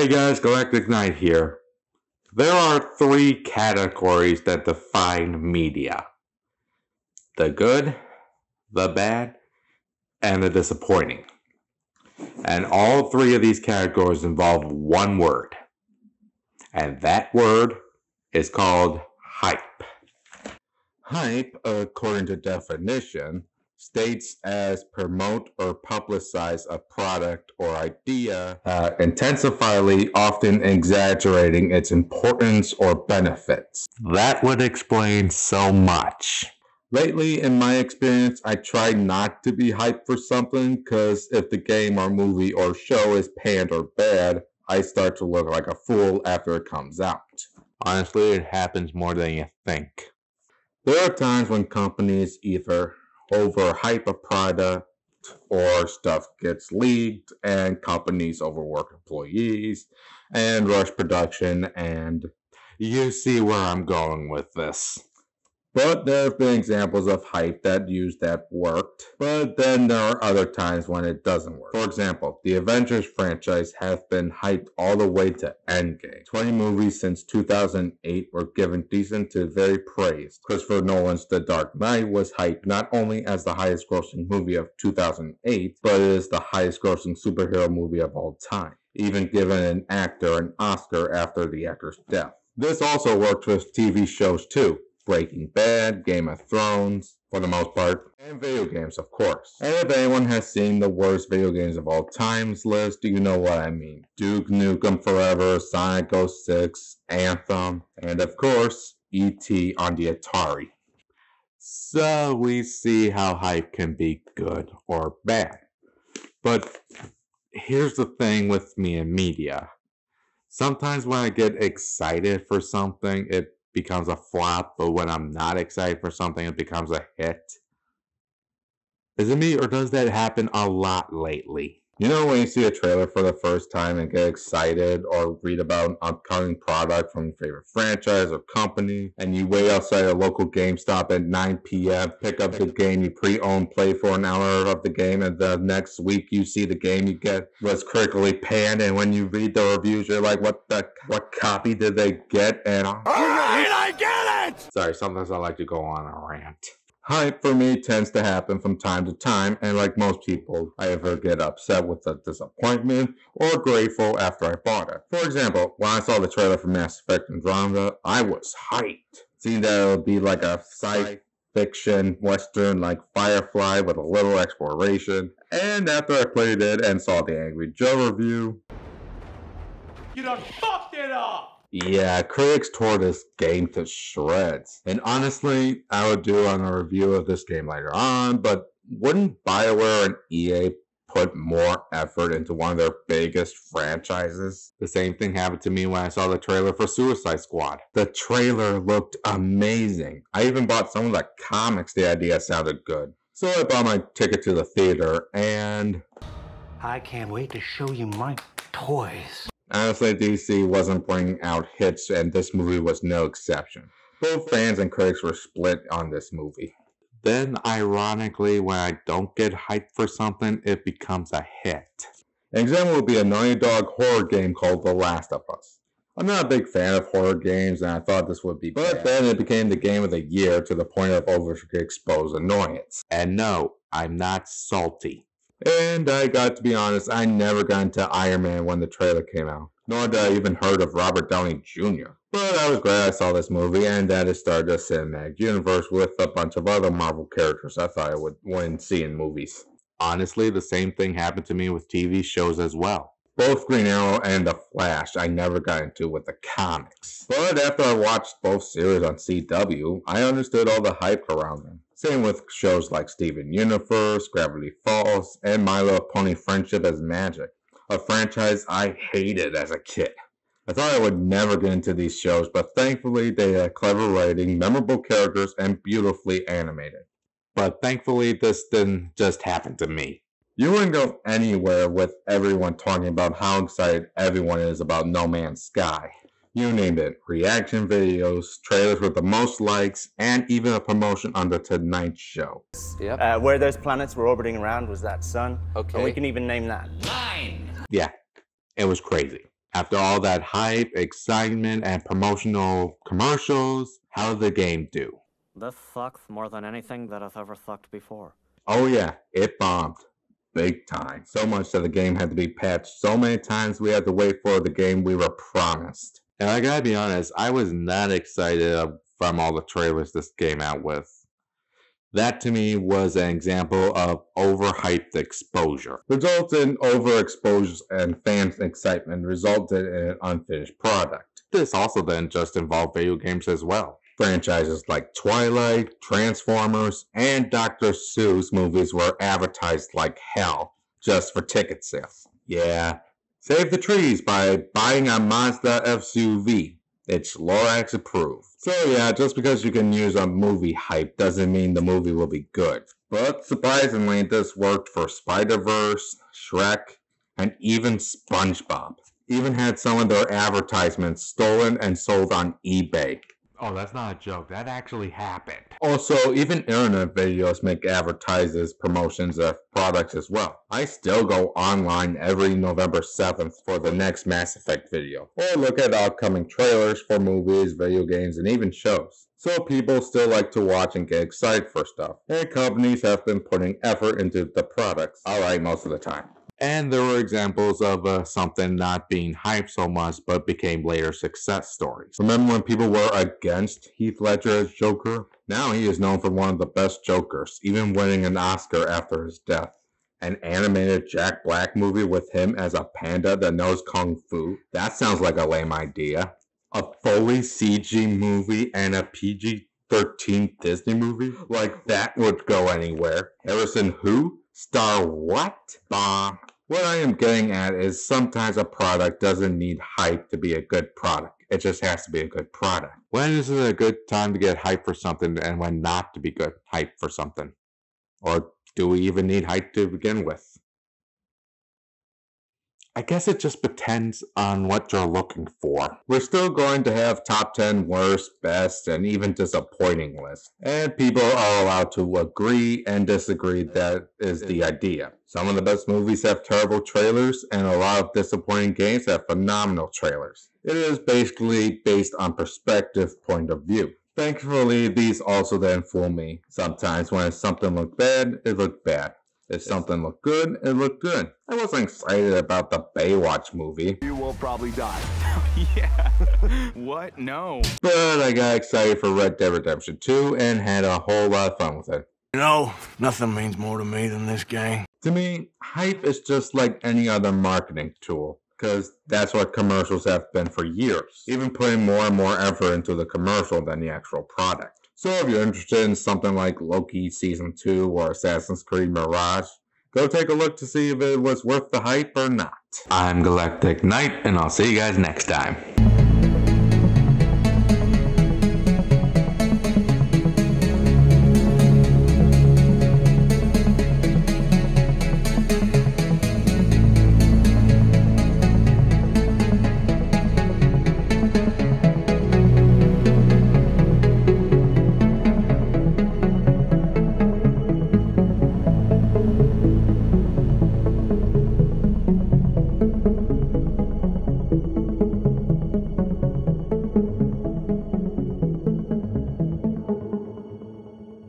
Hey guys, Galactic Knight here. There are three categories that define media: the good, the bad, and the disappointing. And all three of these categories involve one word. And that word is called hype. Hype, according to definition, states as promote or publicize a product or idea, intensifyingly, often exaggerating its importance or benefits. That would explain so much. Lately, in my experience, I try not to be hyped for something because if the game or movie or show is panned or bad, I start to look like a fool after it comes out. Honestly, it happens more than you think. There are times when companies either overhype a product or stuff gets leaked and companies overwork employees and rush production, and you see where I'm going with this. But there have been examples of hype that worked, but then there are other times when it doesn't work. For example, the Avengers franchise has been hyped all the way to Endgame. 20 movies since 2008 were given decent to very praised. Christopher Nolan's The Dark Knight was hyped not only as the highest grossing movie of 2008, but it is the highest grossing superhero movie of all time, even given an actor an Oscar after the actor's death. This also worked with TV shows too. Breaking Bad, Game of Thrones, for the most part, and video games, of course. And if anyone has seen the worst video games of all times list, you know what I mean. Duke Nukem Forever, Sonic 06, Anthem, and of course, E.T. on the Atari. So we see how hype can be good or bad. But here's the thing with me and media. Sometimes when I get excited for something, it becomes a flop, but when I'm not excited for something, it becomes a hit. Is it me, or does that happen a lot lately? You know when you see a trailer for the first time and get excited, or read about an upcoming product from your favorite franchise or company, and you wait outside a local GameStop at 9 p.m., pick up the game you pre-owned, play for an hour of the game, and the next week you see the game you get was critically panned, and when you read the reviews, you're like, what copy did they get? And alright, I get it! Sorry, sometimes I like to go on a rant. Hype for me tends to happen from time to time, and like most people, I either get upset with the disappointment or grateful after I bought it. For example, when I saw the trailer for Mass Effect Andromeda, I was hyped. Seeing that it would be like a sci fiction western like Firefly with a little exploration, and after I played it and saw the Angry Joe review, you done fucked it up! Yeah, critics tore this game to shreds. And honestly, I would do on a review of this game later on, but wouldn't BioWare and EA put more effort into one of their biggest franchises? The same thing happened to me when I saw the trailer for Suicide Squad. The trailer looked amazing. I even bought some of the comics. The idea sounded good. So I bought my ticket to the theater, and I can't wait to show you my toys. Honestly, DC wasn't bringing out hits, and this movie was no exception. Both fans and critics were split on this movie. Then, ironically, when I don't get hyped for something, it becomes a hit. An example would be a Naughty Dog horror game called The Last of Us. I'm not a big fan of horror games, and I thought this would be bad. But then it became the game of the year to the point of overexposed annoyance. And no, I'm not salty. And I got to be honest, I never got into Iron Man when the trailer came out. Nor did I even heard of Robert Downey Jr. But I was glad I saw this movie and that it started a cinematic universe with a bunch of other Marvel characters I thought I wouldn't see in movies. Honestly, the same thing happened to me with TV shows as well. Both Green Arrow and The Flash I never got into with the comics. But after I watched both series on CW, I understood all the hype around them. Same with shows like Steven Universe, Gravity Falls, and My Little Pony Friendship as Magic, a franchise I hated as a kid. I thought I would never get into these shows, but thankfully they had clever writing, memorable characters, and beautifully animated. But thankfully this didn't just happen to me. You wouldn't go anywhere with everyone talking about how excited everyone is about No Man's Sky. You name it. Reaction videos, trailers with the most likes, and even a promotion on the Tonight Show. Yep. Where those planets were orbiting around was that sun. Okay. And we can even name that. 9! Yeah, it was crazy. After all that hype, excitement, and promotional commercials, how did the game do? This sucks more than anything that has ever sucked before. Oh yeah, it bombed. Big time. So much that the game had to be patched so many times we had to wait for the game we were promised. And I gotta be honest, I was not excited from all the trailers this came out with. That to me was an example of overhyped exposure. Resulted in overexposure and fans' excitement resulted in an unfinished product. This also didn't just involve video games as well. Franchises like Twilight, Transformers, and Dr. Seuss movies were advertised like hell just for ticket sales. Yeah, save the trees by buying a Mazda SUV. It's Lorax approved. So yeah, just because you can use a movie hype doesn't mean the movie will be good. But surprisingly, this worked for Spider-Verse, Shrek, and even SpongeBob. Even had some of their advertisements stolen and sold on eBay. Oh, that's not a joke. That actually happened. Also, even internet videos make advertises promotions of products as well. I still go online every November 7th for the next Mass Effect video, or look at upcoming trailers for movies, video games, and even shows. So people still like to watch and get excited for stuff, and companies have been putting effort into the products. Alright, most of the time. And there were examples of something not being hyped so much but became later success stories. Remember when people were against Heath Ledger as Joker? Now he is known for one of the best Jokers, even winning an Oscar after his death. An animated Jack Black movie with him as a panda that knows kung fu? That sounds like a lame idea. A fully CG movie and a PG-13 Disney movie? Like that would go anywhere. Harrison who? Star what? Bomb. What I am getting at is sometimes a product doesn't need hype to be a good product. It just has to be a good product. When is it a good time to get hype for something and when not to be good hype for something? Or do we even need hype to begin with? I guess it just depends on what you're looking for. We're still going to have top 10 worst, best, and even disappointing lists. And people are allowed to agree and disagree. That is the idea. Some of the best movies have terrible trailers, and a lot of disappointing games have phenomenal trailers. It is basically based on perspective point of view. Thankfully, these also didn't fool me. Sometimes when something looked bad, it looked bad. If something looked good, it looked good. I wasn't excited about the Baywatch movie. You will probably die. Yeah. What? No. But I got excited for Red Dead Redemption 2 and had a whole lot of fun with it. You know, nothing means more to me than this game. To me, hype is just like any other marketing tool, because that's what commercials have been for years, even putting more and more effort into the commercial than the actual product. So if you're interested in something like Loki Season 2 or Assassin's Creed Mirage, go take a look to see if it was worth the hype or not. I'm Galactic Knight, and I'll see you guys next time.